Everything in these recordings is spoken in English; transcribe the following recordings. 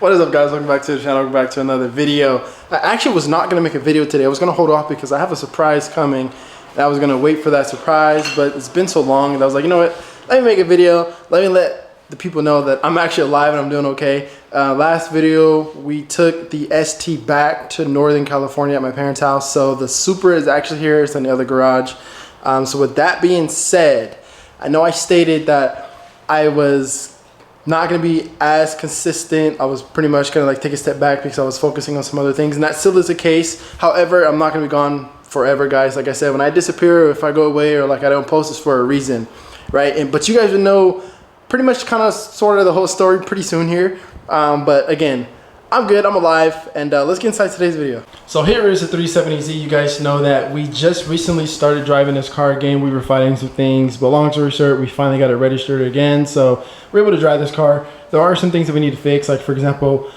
What is up, guys? Welcome back to the channel. Welcome back to another video. I actually was not going to make a video today. I was going to hold off because I have a surprise coming. And I was going to wait for that surprise, but it's been so long and I was like, you know what? Let me make a video. Let me let the people know that I'm actually alive and I'm doing okay. Last video, we took the ST back to Northern California at my parents' house. So the Supra is actually here. It's in the other garage. So with that being said, I know I stated that I was not going to be as consistent. I was pretty much going to like take a step back because I was focusing on some other things, and that still is the case. However, I'm not going to be gone forever, guys. Like I said, when I disappear or if I go away or like I don't post, it's for a reason, right? But you guys will know pretty much kind of sort of the whole story pretty soon here. But again, I'm good, I'm alive, and let's get inside today's video. So here is the 370Z. You guys know that we just recently started driving this car again. We were fighting some things, but long story short, we finally got it registered again. So we're able to drive this car. There are some things that we need to fix. Like for example,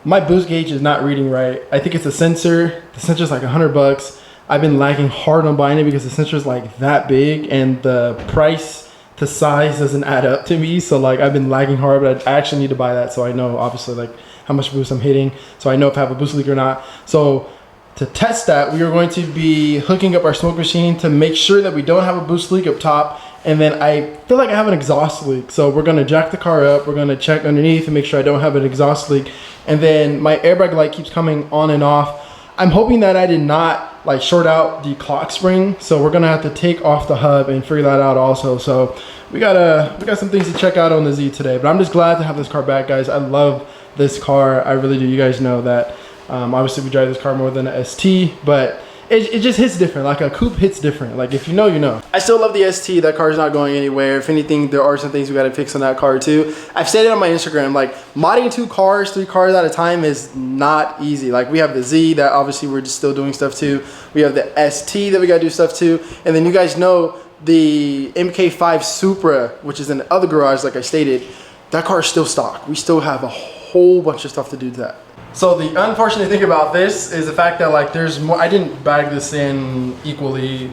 my boost gauge is not reading right. I think it's a sensor. The sensor's like $100. I've been lagging hard on buying it because the sensor's like that big and the price to size doesn't add up to me. So like I've been lagging hard, but I actually need to buy that so I know obviously like how much boost I'm hitting, so I know if I have a boost leak or not. So to test that, we are going to be hooking up our smoke machine to make sure that we don't have a boost leak up top. And then I feel like I have an exhaust leak, so we're going to jack the car up, we're going to check underneath and make sure I don't have an exhaust leak. And then my airbag light keeps coming on and off. I'm hoping that I did not like short out the clock spring, so we're gonna have to take off the hub and figure that out also. So we got some things to check out on the Z today, but I'm just glad to have this car back, guys. I love this car, I really do. You guys know that. Obviously we drive this car more than a ST, but it just hits different. Like a coupe hits different. Like if you know, you know. I still love the ST. That car's not going anywhere. If anything, there are some things we got to fix on that car too. I've said it on my Instagram, like modding 2 cars, 3 cars at a time is not easy. Like we have the Z that obviously we're just still doing stuff to. We have the ST that we got to do stuff to. And then you guys know the MK5 Supra, which is in the other garage, like I stated, that car is still stock. We still have a whole bunch of stuff to do to that. So the unfortunate thing about this is the fact that like there's more, I didn't bag this in equally,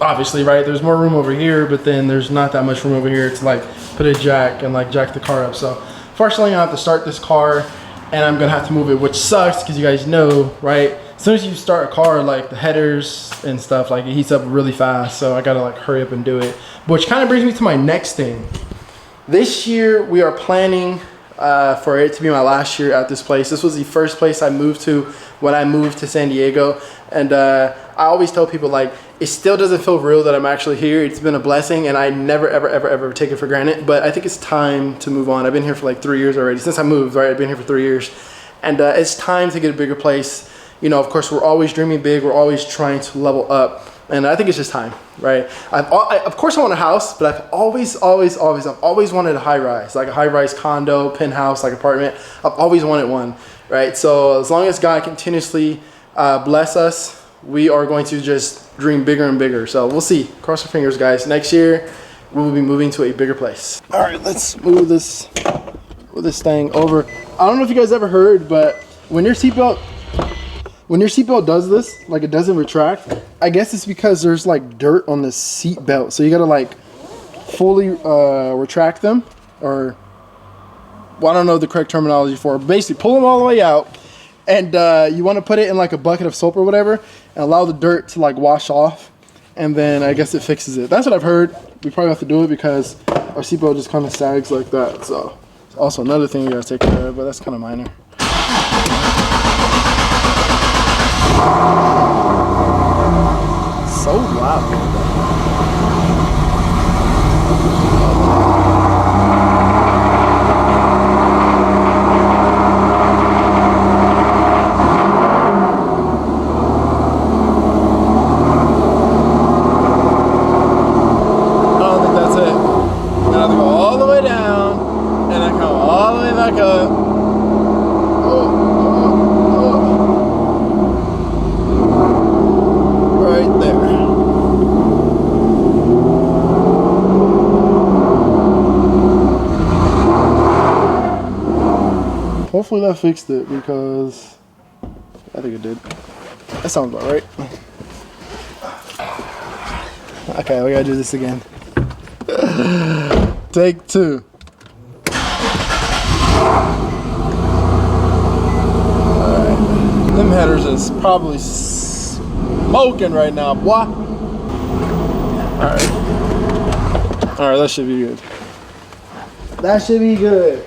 obviously, right? There's more room over here, but then there's not that much room over here to like put a jack and like jack the car up. So fortunately I have to start this car and I'm gonna have to move it, which sucks because you guys know, right? As soon as you start a car, like the headers and stuff, like it heats up really fast. So I gotta like hurry up and do it, which kind of brings me to my next thing. This year we are planning for it to be my last year at this place. This was the first place I moved to when I moved to San Diego, and I always tell people like it still doesn't feel real that I'm actually here. It's been a blessing and I never ever take it for granted, but I think it's time to move on. I've been here for like 3 years already since I moved, right? I've been here for 3 years, and it's time to get a bigger place. You know, of course we're always dreaming big, we're always trying to level up, and I think it's just time, right? Of course I want a house, but I've always wanted a high-rise, like a high-rise condo, penthouse, like apartment. I've always wanted one, right? So as long as God continuously bless us, we are going to just dream bigger and bigger. So we'll see. Cross our fingers, guys. Next year, we will be moving to a bigger place. All right, let's move this thing over. I don't know if you guys ever heard, but when your seatbelt does this, like it doesn't retract, I guess it's because there's like dirt on the seat belt. So you gotta like fully retract them, or well, I don't know the correct terminology for it, but basically pull them all the way out, and you want to put it in like a bucket of soap or whatever and allow the dirt to like wash off, and then I guess it fixes it. That's what I've heard. We probably have to do it because our seatbelt just kind of sags like that. So it's also another thing we gotta take care of, but that's kind of minor. So loud. I don't think that's it. I'm gonna have to go all the way down and then come all the way back up. Hopefully that fixed it, because I think it did. That sounds about right. Okay, we gotta do this again. Take 2. is probably smoking right now, boy. Alright. Alright, that should be good. That should be good.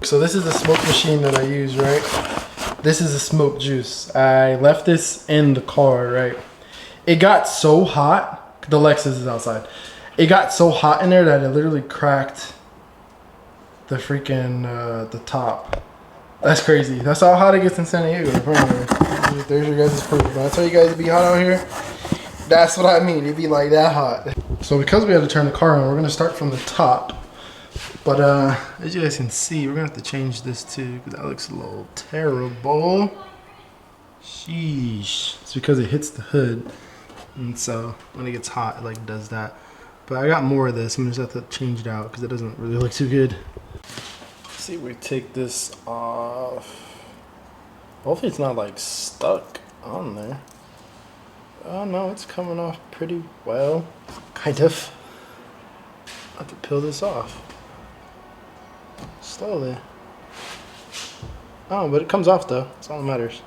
So this is the smoke machine that I use, right? This is the smoke juice. I left this in the car, right? It got so hot. The Lexus is outside. It got so hot in there that it literally cracked the freaking the top. That's crazy. That's how hot it gets in San Diego. There's your guys' proof. When I tell you guys to be hot out here, that's what I mean. It'd be like that hot. So because we had to turn the car on, we're gonna start from the top. But as you guys can see, we're gonna have to change this too, because that looks a little terrible. Sheesh. It's because it hits the hood, and so when it gets hot, it like does that. But I got more of this. I'm gonna just have to change it out because it doesn't really look too good. Let's see if we take this off. Hopefully it's not like stuck on there. Oh no, it's coming off pretty well. Kind of. I have to peel this off. Slowly. Oh, but it comes off though. That's all that matters.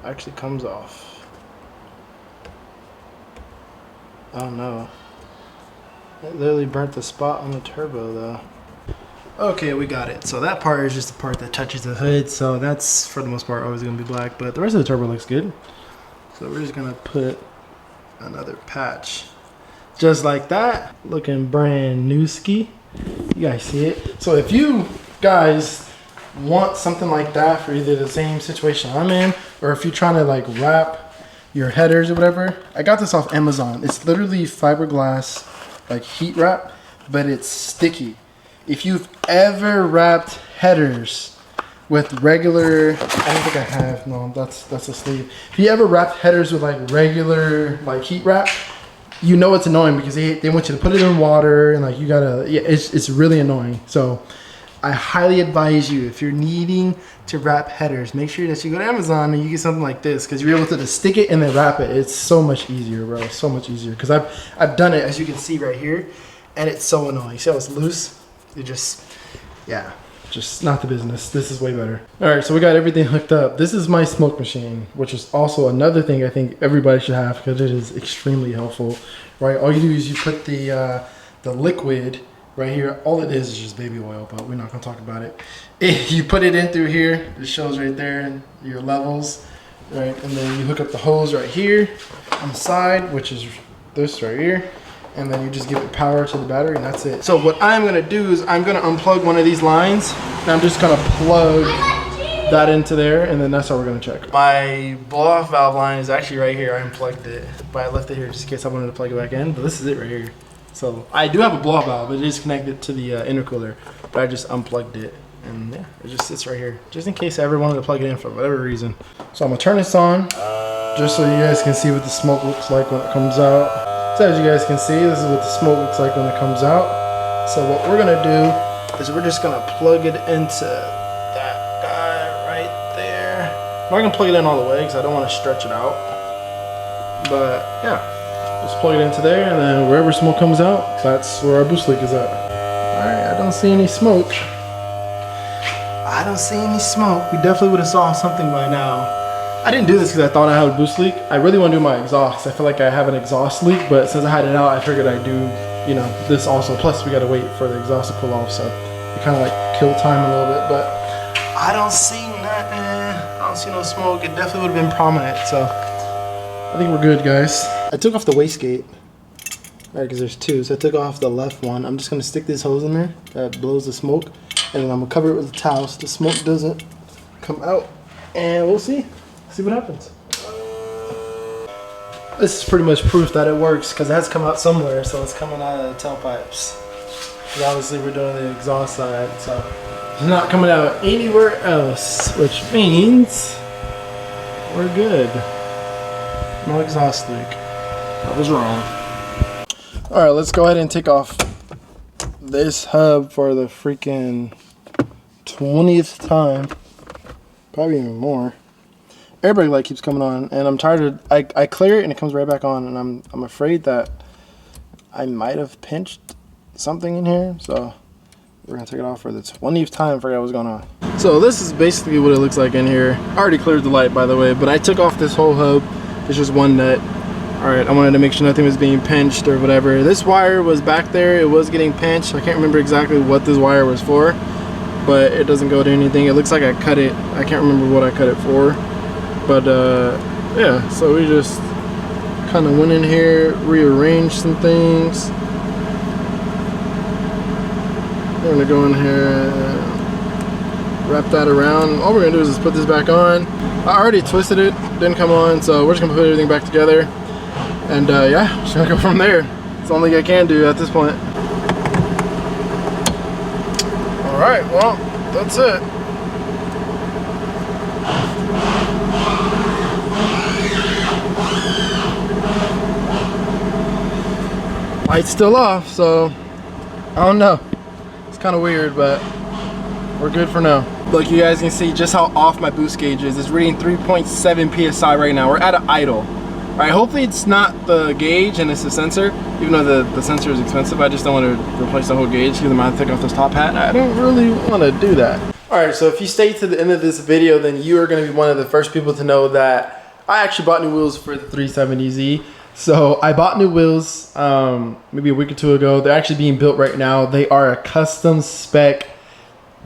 It actually comes off. Oh no. It literally burnt the spot on the turbo though. Okay, we got it. So that part is just the part that touches the hood. So that's, for the most part, always going to be black. But the rest of the turbo looks good. So we're just going to put another patch. Just like that. Looking brand new ski. You guys see it? So if you guys want something like that for either the same situation I'm in, or if you're trying to like wrap your headers or whatever, I got this off Amazon. It's literally fiberglass, like heat wrap, but it's sticky. If you've ever wrapped headers with regular, I don't think I have, no, that's a sleeve. If you ever wrapped headers with like regular like heat wrap, you know it's annoying because they want you to put it in water and like you gotta, yeah, it's really annoying. So I highly advise you, if you're needing to wrap headers, make sure that you go to Amazon and you get something like this, because you're able to just stick it and then wrap it. It's so much easier, bro, so much easier. Because I've done it, as you can see right here, and it's so annoying. See how it's loose? It just, yeah, just not the business. This is way better. All right, so we got everything hooked up. This is my smoke machine, which is also another thing I think everybody should have because it is extremely helpful, right? All you do is you put the liquid right here. All it is just baby oil, but we're not gonna talk about it. You put it in through here. It shows right there your levels, right? And then you hook up the hose right here on the side, which is this right here. And then you just give it power to the battery and that's it. So what I'm gonna do is I'm gonna unplug one of these lines and I'm just gonna plug that into there, and then that's how we're gonna check. My blow off valve line is actually right here. I unplugged it, but I left it here just in case I wanted to plug it back in, but this is it right here. So I do have a blow off valve, it is connected to the intercooler, but I just unplugged it, and yeah, it just sits right here, just in case I ever wanted to plug it in for whatever reason. So I'm gonna turn this on, just so you guys can see what the smoke looks like when it comes out. So as you guys can see, this is what the smoke looks like when it comes out. So what we're gonna do is we're just gonna plug it into that guy right there. I'm not gonna plug it in all the way because I don't want to stretch it out. But yeah, just plug it into there, and then wherever smoke comes out, that's where our boost leak is at. All right, I don't see any smoke. I don't see any smoke. We definitely would have saw something by now. I didn't do this because I thought I had a boost leak. I really want to do my exhaust. I feel like I have an exhaust leak, but since I had it out, I figured I'd do, you know, this also. Plus, we got to wait for the exhaust to pull off, so it kind of like killed time a little bit. But I don't see nothing. I don't see no smoke. It definitely would have been prominent, so I think we're good, guys. I took off the wastegate, right, because there's two. So I took off the left one. I'm just going to stick this hose in there that blows the smoke, and then I'm going to cover it with a towel so the smoke doesn't come out, and we'll see. See what happens. This is pretty much proof that it works because it has to come out somewhere, so it's coming out of the tailpipes. But obviously we're doing the exhaust side, so it's not coming out anywhere else, which means we're good. No exhaust leak. I was wrong. Alright, let's go ahead and take off this hub for the freaking 20th time. Probably even more. Airbag light keeps coming on, and I'm tired of, I clear it and it comes right back on, and I'm afraid that I might have pinched something in here, so We're gonna take it off for the 20th time. I forgot what's going on. So this is basically what it looks like in here. I already cleared the light, by the way, but I took off this whole hub. It's just one nut. All right, I wanted to make sure nothing was being pinched or whatever. This wire was back there. It was getting pinched. I can't remember exactly what this wire was for, but it doesn't go to anything. It looks like I cut it. I can't remember what I cut it for, but yeah, so we just kind of went in here, rearranged some things. We're gonna go in here, wrap that around. All we're gonna do is just put this back on. I already twisted it, didn't come on, so we're just gonna put everything back together. And yeah, just gonna go from there. It's the only thing I can do at this point. All right, well, that's it. Light's still off, so I don't know. It's kind of weird, but we're good for now. Look, you guys can see just how off my boost gauge is. It's reading 3.7 psi right now. We're at an idle. All right, hopefully it's not the gauge and it's the sensor, even though the sensor is expensive. I just don't want to replace the whole gauge because I'm going to take off this top hat. I don't really want to do that. All right, so if you stay to the end of this video, then you are going to be one of the first people to know that I actually bought new wheels for the 370Z. So I bought new wheels maybe a week or two ago. They're actually being built right now. They are a custom spec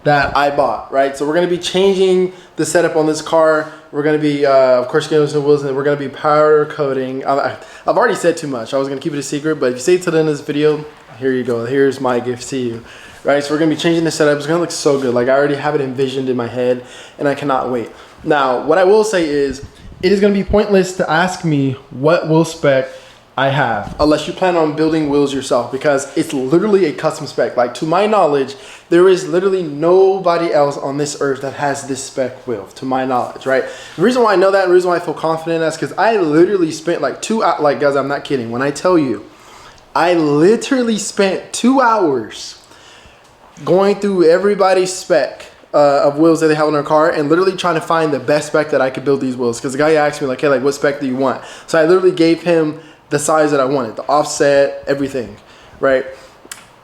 that I bought, right? So we're gonna be changing the setup on this car. We're gonna be, of course, getting some wheels, and we're gonna be powder coating. I've already said too much. I was gonna keep it a secret, but if you stay to the end of this video, here you go. Here's my gift to you, right? So we're gonna be changing the setup. It's gonna look so good. Like I already have it envisioned in my head, and I cannot wait. Now, what I will say is, it is gonna be pointless to ask me what wheel spec I have, unless you plan on building wheels yourself, because it's literally a custom spec. Like, to my knowledge, there is literally nobody else on this earth that has this spec wheel, to my knowledge, right? The reason why I know that, and the reason why I feel confident in that is because I literally spent like 2 hours, like guys, I'm not kidding. When I tell you, I literally spent 2 hours going through everybody's spec of wheels that they have on their car and literally trying to find the best spec that I could build these wheels. Because the guy asked me like, hey, like what spec do you want? So I literally gave him the size that I wanted, the offset, everything, right?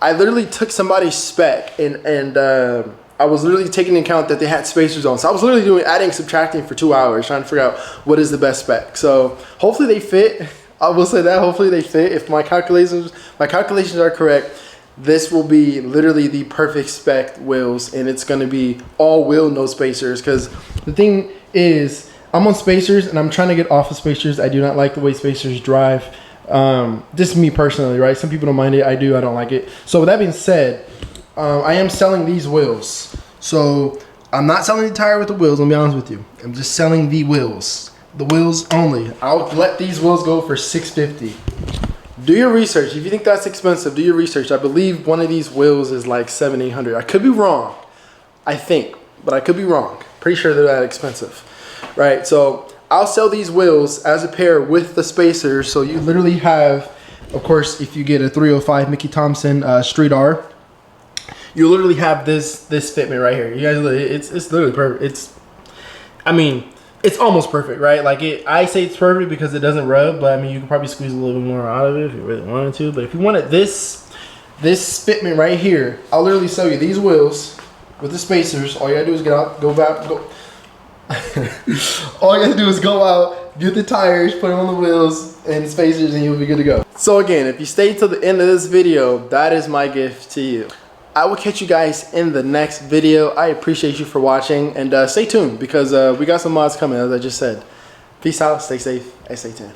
I literally took somebody's spec and I was literally taking into account that they had spacers on. So I was literally doing adding, subtracting for 2 hours, trying to figure out what is the best spec. So hopefully they fit. I will say that, hopefully they fit. If my calculations are correct, this will be literally the perfect spec wheels, and it's gonna be all wheel, no spacers. Because the thing is, I'm on spacers and I'm trying to get off of spacers. I do not like the way spacers drive. This is me personally, right? Some people don't mind it. I do. I don't like it. So with that being said, I am selling these wheels. So I'm not selling the tire with the wheels. Let me be honest with you. I'm just selling the wheels. The wheels only. I'll let these wheels go for $650. Do your research. If you think that's expensive, do your research. I believe one of these wheels is like $700, $800. I could be wrong. I think, but I could be wrong. Pretty sure they're that expensive. Right, so I'll sell these wheels as a pair with the spacers. So you literally have, of course, if you get a 305 Mickey Thompson Street R, you literally have this fitment right here. You guys, it's literally perfect. I mean, it's almost perfect, right? Like I say it's perfect because it doesn't rub, but I mean you can probably squeeze a little bit more out of it if you really wanted to. But if you wanted this fitment right here, I'll literally sell you these wheels with the spacers. All you gotta do is go. All you gotta do is go out, get the tires, put them on the wheels and the spacers, and you'll be good to go. So again, if you stay till the end of this video, that is my gift to you. I will catch you guys in the next video. I appreciate you for watching, and stay tuned because we got some mods coming, as I just said. Peace out, stay safe, and stay tuned.